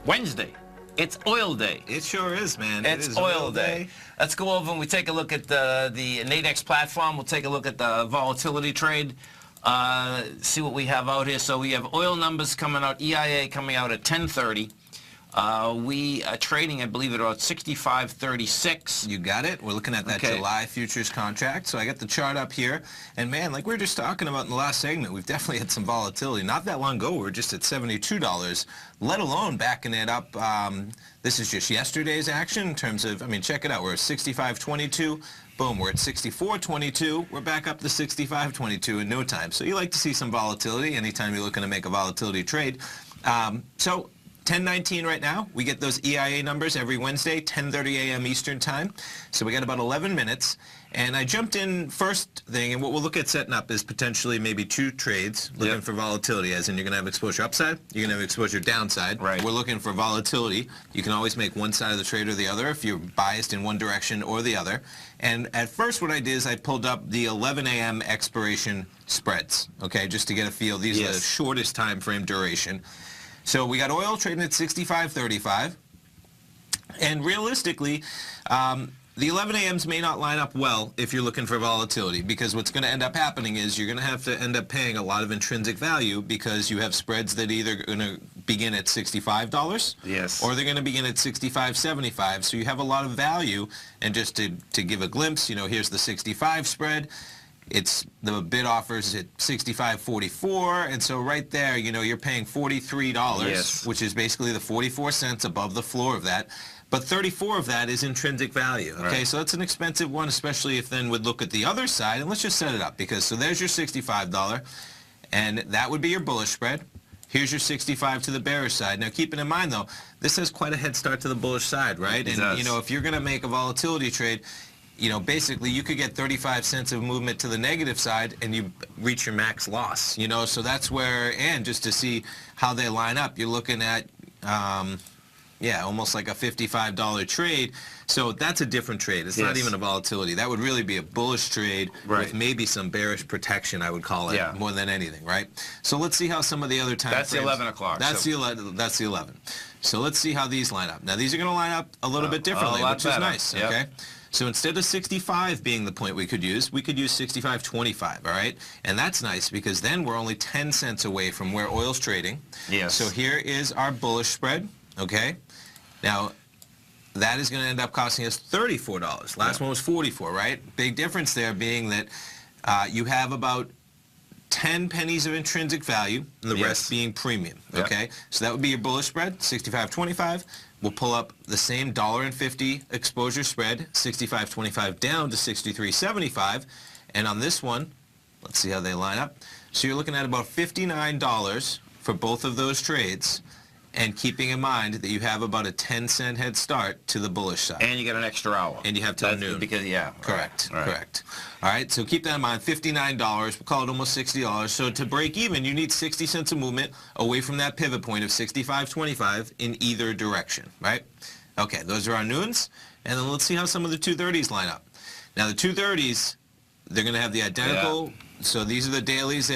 Wednesday. It's oil day. It sure is, man. It's oil day. Let's go over and we take a look at the NADEX platform. We'll take a look at the volatility trade, see what we have out here. So we have oil numbers coming out, EIA coming out at 10:30. We are trading, I believe, at about 65.36. You got it. We're looking at that July futures contract. So I got the chart up here. And, man, like we were just talking about in the last segment, we've definitely had some volatility. Not that long ago, we were just at $72, let alone backing it up. This is just yesterday's action in terms of, I mean, check it out. We're at 65.22. Boom, we're at 64.22. We're back up to 65.22 in no time. So you like to see some volatility anytime you're looking to make a volatility trade. So 10:19 right now. We get those EIA numbers every Wednesday, 10:30 a.m. Eastern time. So we got about 11 minutes. And I jumped in first thing, and what we'll look at setting up is potentially maybe two trades, looking for volatility, as in you're going to have exposure upside, you're going to have exposure downside. Right. We're looking for volatility. You can always make one side of the trade or the other if you're biased in one direction or the other. And at first what I did is I pulled up the 11 a.m. expiration spreads, okay, just to get a feel. These are the shortest time frame duration. So we got oil trading at 65.35, and realistically, the 11 a.m.s may not line up well if you're looking for volatility, because what's going to end up happening is you're going to have to end up paying a lot of intrinsic value because you have spreads that either going to begin at $65, or they're going to begin at $65.75. So you have a lot of value, and just to give a glimpse, you know, here's the 65 spread. It's the bid offers at $65.44, and so right there, you know, you're paying $43, which is basically the 44 cents above the floor of that. But 34 of that is intrinsic value. Okay, so that's an expensive one, especially if then we'd look at the other side. And let's just set it up, because so there's your $65, and that would be your bullish spread. Here's your 65 to the bearish side. Now, keeping in mind though, this has quite a head start to the bullish side, right? And you know, if you're going to make a volatility trade, you know, basically you could get 35 cents of movement to the negative side and you reach your max loss, you know. So that's where, and just to see how they line up, you're looking at, almost like a $55 trade. So that's a different trade. It's not even a volatility. That would really be a bullish trade with maybe some bearish protection, I would call it, more than anything, right? So let's see how some of the other time frames. That's the 11 o'clock. That's the 11. So let's see how these line up. Now, these are going to line up a little bit differently, which is nice, okay? So instead of 65 being the point we could use 65.25, all right? And that's nice because then we're only 10 cents away from where oil's trading. So here is our bullish spread, okay? Now, that is going to end up costing us $34. Last one was 44, right? Big difference there being that you have about 10 pennies of intrinsic value, and the rest being premium, okay? So that would be your bullish spread, 65.25. We'll pull up the same $1.50 exposure spread, 65.25 down to 63.75. And on this one, let's see how they line up. So you're looking at about $59 for both of those trades, and keeping in mind that you have about a 10-cent head start to the bullish side. And you get an extra hour. And you have till noon. Because, correct. All right, so keep that in mind, $59, we'll call it almost $60. So to break even, you need 60 cents of movement away from that pivot point of 65.25 in either direction, right? Okay, those are our noons. And then let's see how some of the 230s line up. Now, the 230s, they're going to have the identical. So these are the dailies,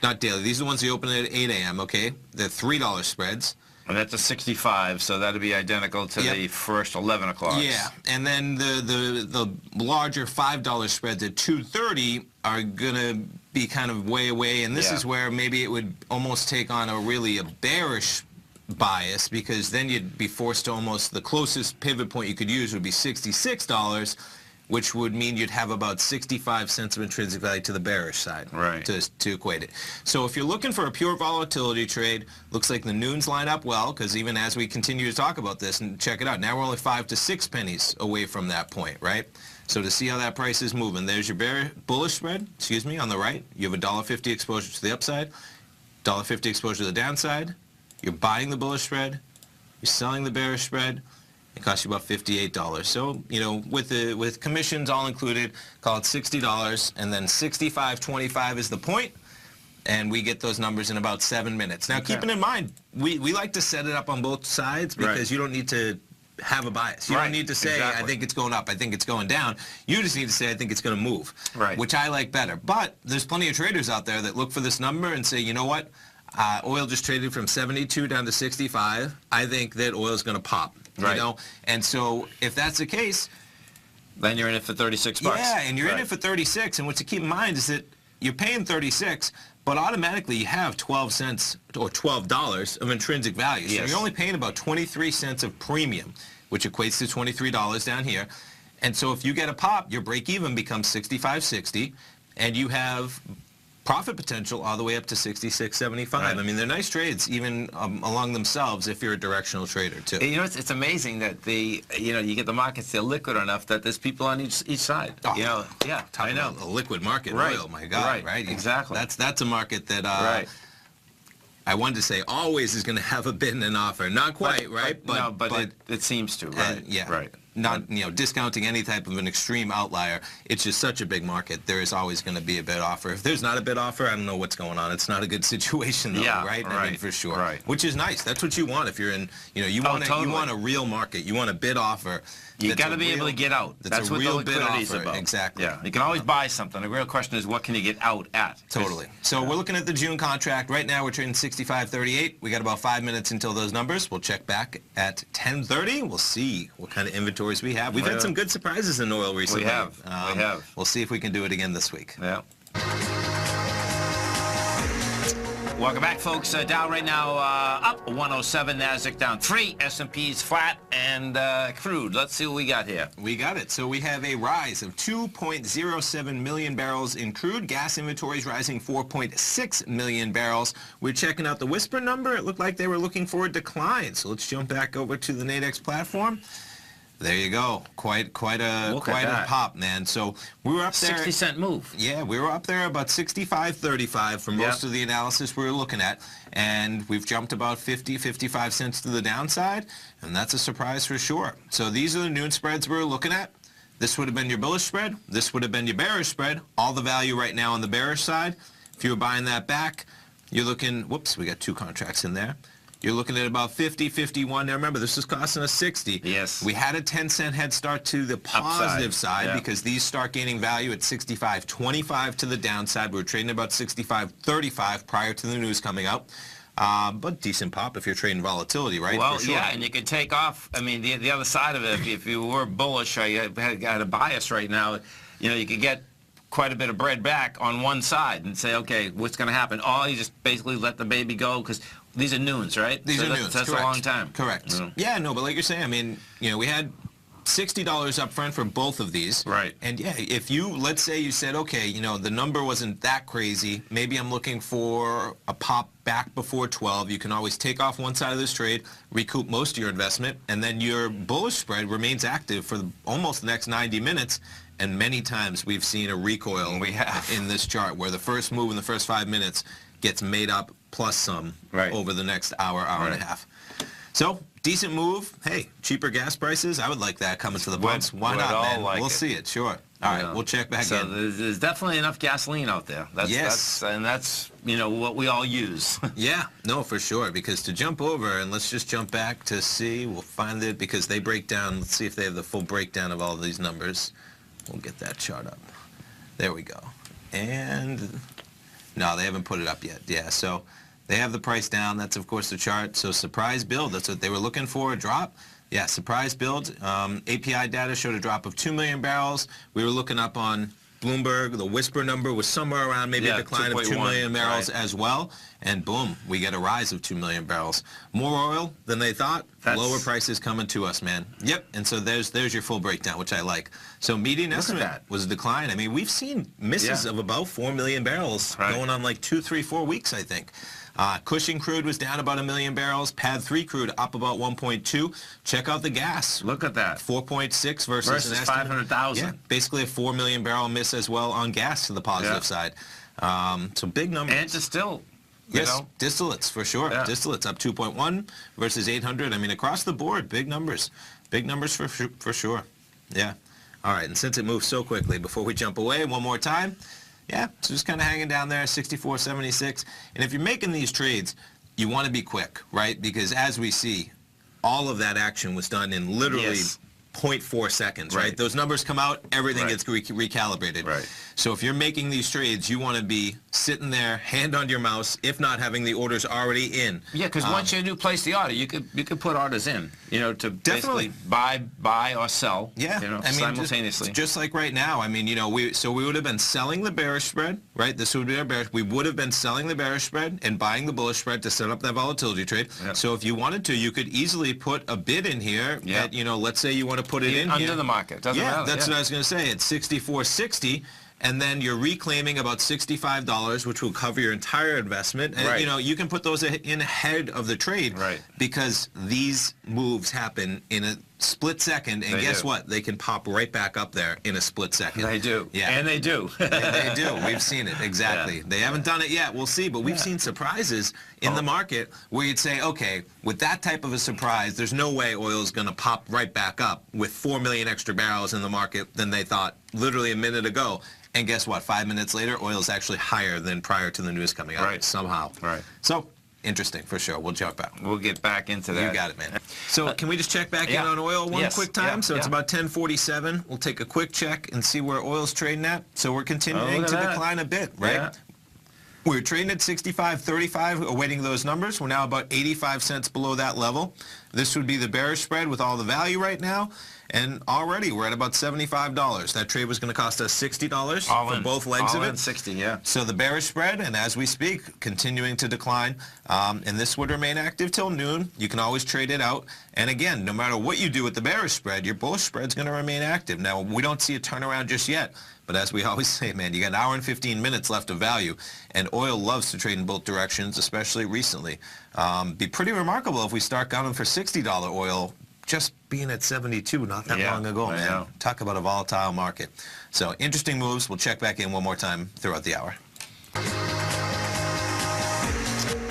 not daily, these are the ones that open at 8 a.m., okay? They're $3 spreads. And that's a 65, so that'd be identical to the first 11 o'clock. Yeah, and then the larger $5 spreads at 2:30 are gonna be kind of way away, and this is where maybe it would almost take on a bearish bias, because then you'd be forced to almost, the closest pivot point you could use would be $66, which would mean you'd have about 65 cents of intrinsic value to the bearish side to equate it. So if you're looking for a pure volatility trade, looks like the noons line up well, because even as we continue to talk about this, and check it out, now we're only 5 to 6 pennies away from that point, right? So to see how that price is moving, there's your bullish spread, on the right. You have a $1.50 exposure to the upside, $1.50 exposure to the downside. You're buying the bullish spread, you're selling the bearish spread. It costs you about $58. So, you know, with commissions all included, call it $60, and then 65.25 is the point, and we get those numbers in about 7 minutes. Now, keeping in mind, we like to set it up on both sides, because you don't need to have a bias. You don't need to say, I think it's going up, I think it's going down. You just need to say, I think it's going to move, which I like better. But there's plenty of traders out there that look for this number and say, you know what, Oil just traded from 72 down to 65. I think that oil's going to pop. Right. You know? And so if that's the case, then you're in it for 36 bucks. Yeah, and you're in it for 36. And what to keep in mind is that you're paying 36, but automatically you have 12 cents or $12 of intrinsic value. So Yes. you're only paying about 23 cents of premium, which equates to $23 down here. And so if you get a pop, your break even becomes 65.60, and you have profit potential all the way up to 66.75. Right. I mean, they're nice trades even along themselves if you're a directional trader too. You know, it's amazing that you get the markets, they're liquid enough that there's people on each side. Oh, you know, yeah, I know. A liquid market, Right. oil, my God, Right, exactly. That's a market that Right. I wanted to say always is going to have a bid and an offer. Not quite, right? But it seems to, right? Yeah. Right. Not discounting any type of an extreme outlier. It's just such a big market. There is always going to be a bid offer. If there's not a bid offer, I don't know what's going on. It's not a good situation, though, Yeah, right? I mean, right, for sure. right. Which is nice. That's what you want if you're in. You want totally. you want a real market. You want a bid offer. You that's got to a be able real- to get out. That's a what real the bid liquidity is offer. about. Exactly. Yeah. You can always buy something. The real question is, what can you get out at? Totally. So we're looking at the June contract. Right now we're trading 65.38. We got about 5 minutes until those numbers. We'll check back at 10:30. We'll see what kind of inventories we have. We've had some good surprises in oil recently. We have. We'll see if we can do it again this week. Yeah. Welcome back, folks. Dow right now up 107, NASDAQ down 3, S&P's flat, and crude. Let's see what we got here. We got it. So we have a rise of 2.07 million barrels in crude. Gas inventories rising 4.6 million barrels. We're checking out the Whisper number. It looked like they were looking for a decline. So let's jump back over to the NADEX platform. There you go. Quite a pop, man. So we were up there. 60-cent move. Yeah, we were up there about 65.35 for most of the analysis we were looking at, and we've jumped about 55 cents to the downside, and that's a surprise for sure. So these are the noon spreads we were looking at. This would have been your bullish spread. This would have been your bearish spread. All the value right now on the bearish side. If you were buying that back, you're looking, whoops, we got 2 contracts in there. You're looking at about 50, 51. Now remember, this is costing us 60. Yes. We had a 10-cent head start to the positive side because these start gaining value at 65.25 to the downside. We were trading about 65.35 prior to the news coming out. But decent pop if you're trading volatility, right? Well, for sure. yeah, and you could take off. I mean, the other side of it, if you were bullish or you had a bias right now, you could get quite a bit of bread back on one side and say, okay, what's going to happen? Or you just basically let the baby go because these are noons, right? These are noons. That's correct. a long time. Correct. Yeah, no, but like you're saying, I mean, we had $60 up front for both of these. Right. And yeah, if let's say you said, okay, the number wasn't that crazy. Maybe I'm looking for a pop back before 12. You can always take off one side of this trade, recoup most of your investment, and then your bullish spread remains active for almost the next 90 minutes. And many times we've seen a recoil in this chart where the first move in the first 5 minutes gets made up plus some over the next hour and a half. So, decent move. Hey, cheaper gas prices. I would like that coming to the pumps. Why not, man? We'll see it, sure. All right, we'll check back in. So there's definitely enough gasoline out there. That's what we all use. Yeah, no, for sure. Because to jump over, and let's just jump back to see, we'll find it because they break down. Let's see if they have the full breakdown of all of these numbers. We'll get that chart up. There we go. And no, they haven't put it up yet. Yeah, so they have the price down. That's, of course, the chart. So surprise build. That's what they were looking for, a drop. Yeah, surprise build. API data showed a drop of 2 million barrels. We were looking up on Bloomberg. The Whisper number was somewhere around maybe a decline of 2 million barrels as well. And boom, we get a rise of 2 million barrels. More oil than they thought. Lower prices coming to us, man. Yep, and so there's your full breakdown, which I like. So median estimate was a decline. I mean, we've seen misses of about 4 million barrels going on like 2, 3, 4 weeks, I think. Cushing crude was down about 1 million barrels. PAD 3 crude up about 1.2. Check out the gas. Look at that. 4.6 versus an estimate. 500,000. Yeah, basically a 4 million barrel miss as well on gas to the positive side. So big numbers. And distill. Yes, distillates for sure. Yeah. Distillates up 2.1 versus 800. I mean, across the board, big numbers. Big numbers for sure. Yeah. All right, and since it moves so quickly, before we jump away, one more time. Yeah, so just kind of hanging down there, 64.76. And if you're making these trades, you want to be quick, right? Because as we see, all of that action was done in literally 0.4 seconds, right? Right. Those numbers come out, everything Right. gets recalibrated. Right. So if you're making these trades, you want to be sitting there, hand on your mouse, if not having the orders already in. Yeah, because once you do place the order, you could put orders in, to Definitely. basically buy or sell, Yeah, simultaneously. Just like right now. I mean, we would have been selling the bearish spread, right? This would be our bearish. We would have been selling the bearish spread and buying the bullish spread to set up that volatility trade. Yep. So if you wanted to, you could easily put a bid in here. Yep. At, let's say you want to put it in under here. the market. Doesn't matter. That's what I was going to say. It's 64.60. And then you're reclaiming about $65, which will cover your entire investment. And, Right. you can put those in ahead of the trade. Right. Because these moves happen in a split second. And They guess do. what? They can pop right back up there in a split second. They do. Yeah. And they do. They do. We've seen it. Exactly. Yeah. They haven't done it yet. We'll see. But we've seen surprises in the market where you'd say, okay, with that type of a surprise, there's no way oil is going to pop right back up with 4 million extra barrels in the market than they thought literally a minute ago. And guess what? 5 minutes later, oil is actually higher than prior to the news coming out. Right. Somehow. Right. So, interesting for sure. We'll jump out. We'll get back into that. You got it, man. So can we just check back in yeah. on oil one Yes. quick time? Yeah. So it's Yeah. about 10:47. We'll take a quick check and see where oil's trading at. So we're continuing look to at that. decline a bit, right? Yeah. We're trading at 65.35, awaiting those numbers. We're now about 85 cents below that level. This would be the bearish spread with all the value right now. And already we're at about $75. That trade was going to cost us $60 All for in. both legs All of in it. 60, yeah. So the bearish spread, and as we speak, continuing to decline. And this would remain active till noon. You can always trade it out. And again, no matter what you do with the bearish spread, your bullish spread's going to remain active. Now, we don't see a turnaround just yet. But as we always say, man, you got an hour and 15 minutes left of value. And oil loves to trade in both directions, especially recently. Be pretty remarkable if we start gunning for $60 oil just being at 72 not that long ago, I man. know. Talk about a volatile market. So interesting moves. We'll check back in one more time throughout the hour.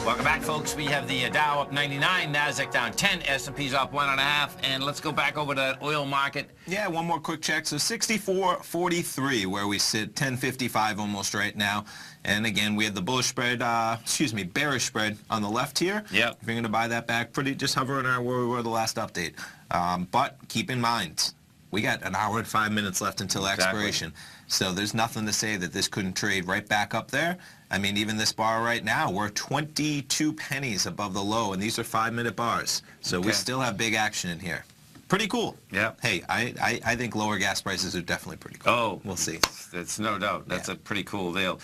Welcome back, folks. We have the Dow up 99, NASDAQ down 10, S&P's up 1.5, and let's go back over to that oil market. Yeah, one more quick check. So 64.43 where we sit, 10.55 almost right now. And again, we have the bullish spread, bearish spread on the left here. Yep. If you're going to buy that back, just hovering around where we were the last update. But keep in mind, we got an hour and 5 minutes left until expiration. So there's nothing to say that this couldn't trade right back up there. I mean, even this bar right now, we're 22 pennies above the low, and these are 5-minute bars. So we still have big action in here. Pretty cool. Yeah. Hey, I think lower gas prices are definitely pretty cool. Oh. We'll see. That's no doubt. That's a pretty cool deal.